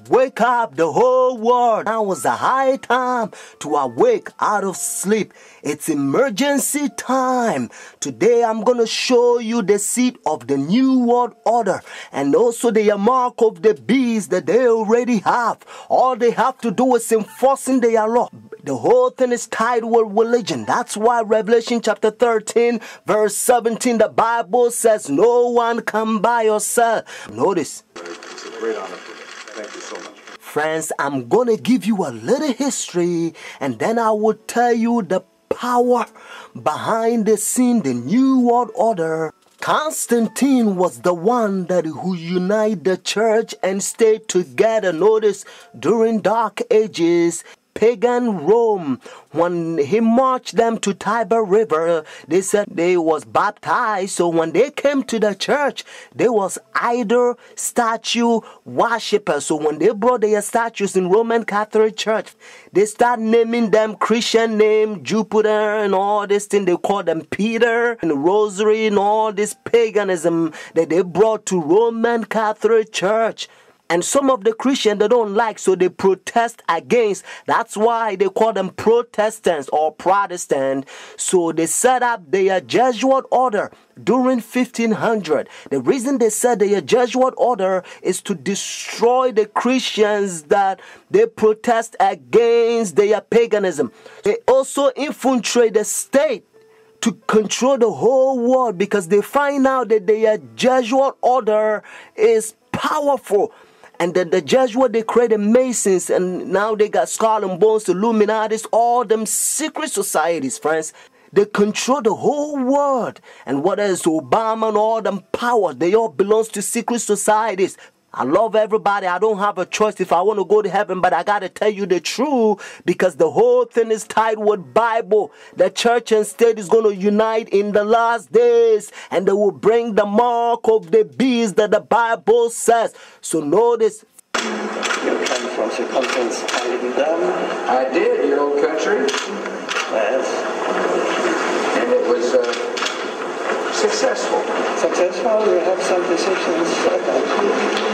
Wake up the whole world. Now is the high time to awake out of sleep. It's emergency time. Today I'm going to show you the seed of the new world order and also the mark of the beast that they already have. All they have to do is enforcing their law. The whole thing is tied with religion. That's why Revelation chapter 13 verse 17, the Bible says no one can buy or sell. Notice. It's a great honor for me. Thank you so much. Friends, I'm going to give you a little history and then I will tell you the power behind the scene, the new world order. Constantine was the one who united the church and stayed together. Notice, during dark ages, pagan Rome, when he marched them to Tiber River, they said they was baptized. So when they came to the church, they was idol statue worshippers. So when they brought their statues in Roman Catholic Church, they start naming them Christian name, Jupiter and all this thing. They call them Peter and Rosary and all this paganism that they brought to Roman Catholic Church. And some of the Christians they don't like, so they protest against. That's why they call them Protestants or Protestant. So they set up their Jesuit order during 1500. The reason they said their Jesuit order is to destroy the Christians that they protest against their paganism. They also infiltrate the state to control the whole world because they find out that their Jesuit order is powerful. And then the Jesuit, they created Masons, and now they got Skull and Bones, Illuminatis, all them secret societies, friends. They control the whole world. And what is Obama and all them powers, they all belongs to secret societies. I love everybody. I don't have a choice if I want to go to heaven, but I got to tell you the truth because the whole thing is tied with Bible. The church and state is going to unite in the last days and they will bring the mark of the beast that the Bible says. So notice. You came from circumference I didn't I did, your old country. Yes. And it was successful. Successful, we have some decisions.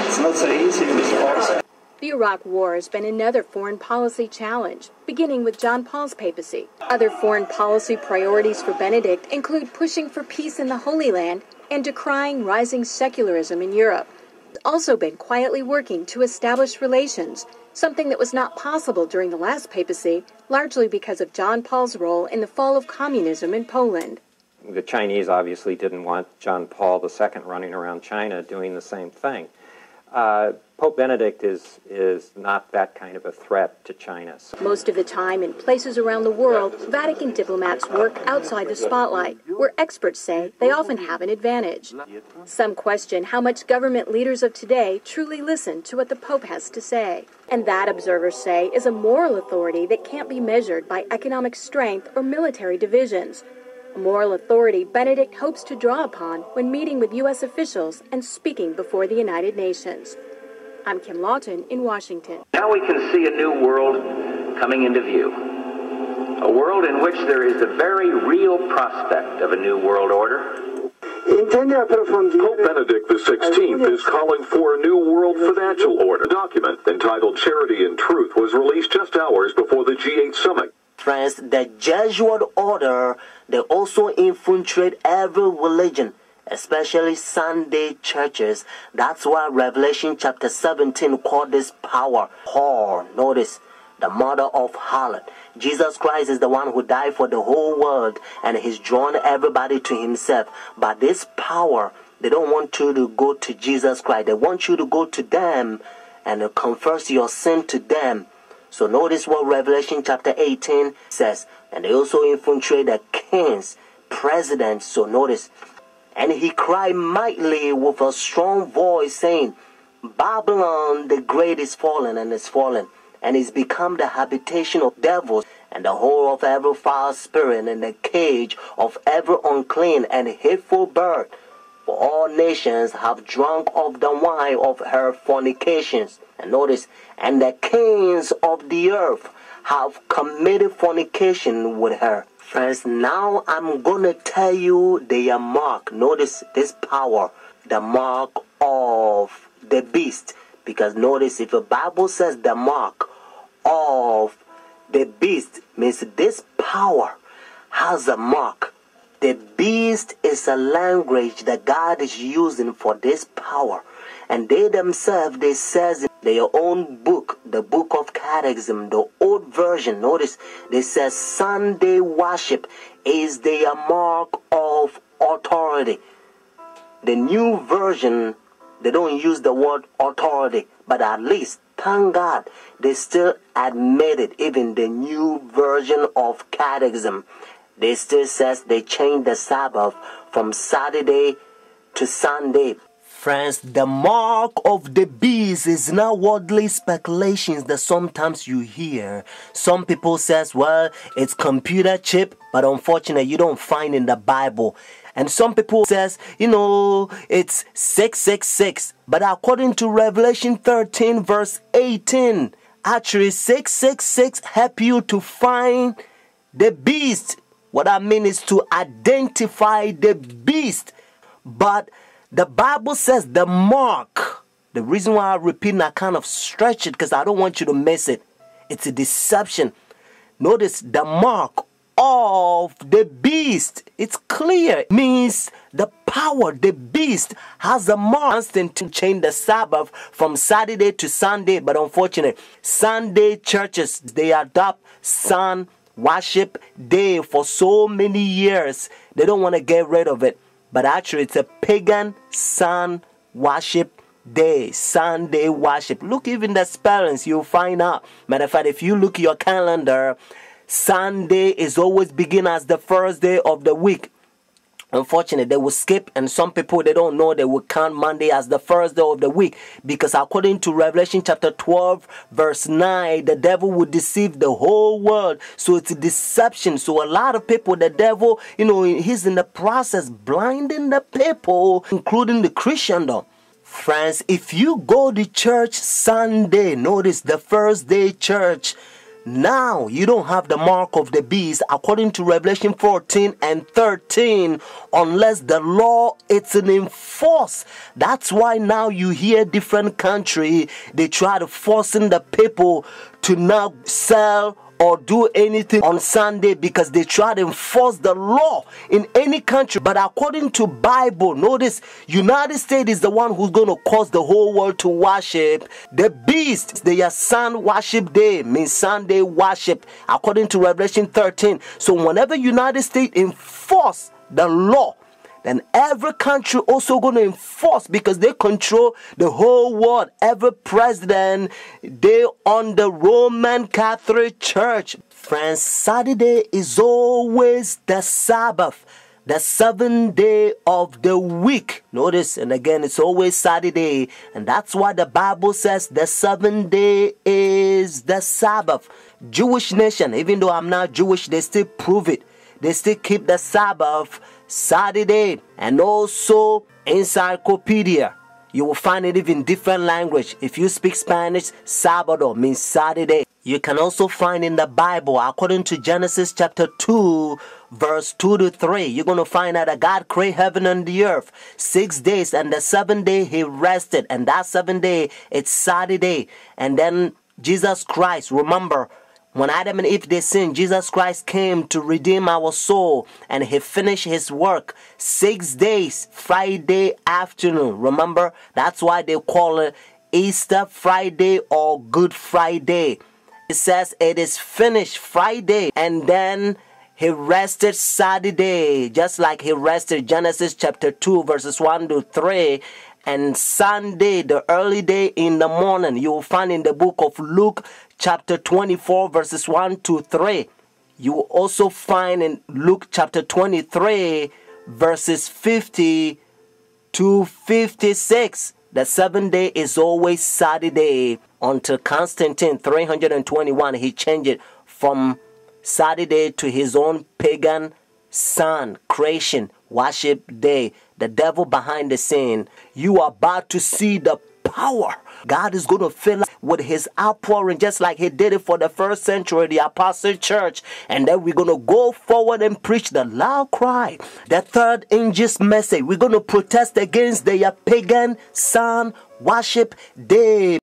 It's not so easy in this policy. The Iraq War has been another foreign policy challenge, beginning with John Paul's papacy. Other foreign policy priorities for Benedict include pushing for peace in the Holy Land and decrying rising secularism in Europe. He's also been quietly working to establish relations, something that was not possible during the last papacy, largely because of John Paul's role in the fall of communism in Poland. The Chinese obviously didn't want John Paul II running around China doing the same thing. Pope Benedict is not that kind of a threat to China. Most of the time, in places around the world, Vatican diplomats work outside the spotlight, where experts say they often have an advantage. Some question how much government leaders of today truly listen to what the Pope has to say. And that, observers say, is a moral authority that can't be measured by economic strength or military divisions. A moral authority Benedict hopes to draw upon when meeting with U.S. officials and speaking before the United Nations. I'm Kim Lawton in Washington. Now we can see a new world coming into view. A world in which there is a very real prospect of a new world order. Pope Benedict XVI is calling for a new world financial order. A document entitled Charity and Truth was released just hours before the G8 summit. Friends, the Jesuit order, they also infiltrate every religion, especially Sunday churches. That's why Revelation chapter 17 called this power whore. Notice, the mother of harlot. Jesus Christ is the one who died for the whole world and he's drawn everybody to himself. But this power, they don't want you to go to Jesus Christ. They want you to go to them and confess your sin to them. So notice what Revelation chapter 18 says. And they also infiltrate the kings, presidents. So notice. And he cried mightily with a strong voice, saying, Babylon the great is fallen and is fallen, and is become the habitation of devils, and the whore of every foul spirit, and the cage of every unclean and hateful bird. For all nations have drunk of the wine of her fornications. And notice, and the kings of the earth have committed fornication with her. Friends, now I'm going to tell you their mark. Notice this power, the mark of the beast. Because notice, if the Bible says the mark of the beast, means this power has a mark. The beast is a language that God is using for this power. And they themselves, they says in their own book, the book of Catechism, the old version, notice, they says Sunday worship is their mark of authority. The new version, they don't use the word authority, but at least, thank God, they still admit it. Even the new version of Catechism, they still says they changed the Sabbath from Saturday to Sunday. Friends, the mark of the beast is not worldly speculations that sometimes you hear. Some people says, well, it's computer chip, but unfortunately you don't find in the Bible. And some people says, it's 666. But according to Revelation 13 verse 18, actually 666 help you to find the beast. What I mean is to identify the beast. But the Bible says the mark. The reason why I repeat and I kind of stretch it because I don't want you to miss it. It's a deception. Notice the mark of the beast. It's clear. It means the power, the beast has a mark to change the Sabbath from Saturday to Sunday. But unfortunately, Sunday churches, they adopt sun worship day for so many years. They don't want to get rid of it. But actually, it's a pagan sun worship day, Sunday worship. Look, even the spellings, you'll find out. Matter of fact, if you look at your calendar, Sunday is always begin as the first day of the week. Unfortunately, they will skip, and some people, they don't know, they will count Monday as the first day of the week. Because according to Revelation chapter 12, verse 9, the devil would deceive the whole world. So it's a deception. So a lot of people, the devil, he's in the process blinding the people, including the Christendom. Friends, if you go to church Sunday, notice the first day church, now you don't have the mark of the beast according to Revelation 14 and 13 unless the law is enforced. That's why now you hear different country, they try to forcing the people to not sell or do anything on Sunday because they try to enforce the law in any country. But according to Bible, notice United States is the one who's going to cause the whole world to worship the beast. Their sun worship day means Sunday worship according to Revelation 13. So whenever United States enforce the law, then every country also going to enforce because they control the whole world. Every president, they on the Roman Catholic Church. Friends, Saturday is always the Sabbath, the seventh day of the week. Notice, and again, it's always Saturday. And that's why the Bible says the seventh day is the Sabbath. Jewish nation, even though I'm not Jewish, they still prove it. They still keep the Sabbath Saturday. And also encyclopedia, you will find it even different language. If you speak Spanish, Sábado means Saturday. You can also find in the Bible, according to Genesis chapter 2, verse 2 to 3, you're going to find out that God created heaven and the earth 6 days, and the seventh day he rested, and that seventh day it's Saturday. And then Jesus Christ, remember, when Adam and Eve, they sinned, Jesus Christ came to redeem our soul, and he finished his work 6 days, Friday afternoon. Remember, that's why they call it Easter Friday or Good Friday. It says it is finished Friday, and then he rested Saturday, just like he rested Genesis chapter 2, verses 1 to 3. And Sunday, the early day in the morning, you will find in the book of Luke chapter 24, verses 1 to 3. You will also find in Luke chapter 23, verses 50 to 56. The seventh day is always Saturday until Constantine 321. He changed it from Saturday to his own pagan sun creation worship day. The devil behind the scene. You are about to see the power God is going to fill us with his outpouring, just like he did it for the first century, the apostle church. And then we're going to go forward and preach the loud cry, the third angel's message. We're going to protest against their pagan sun worship day.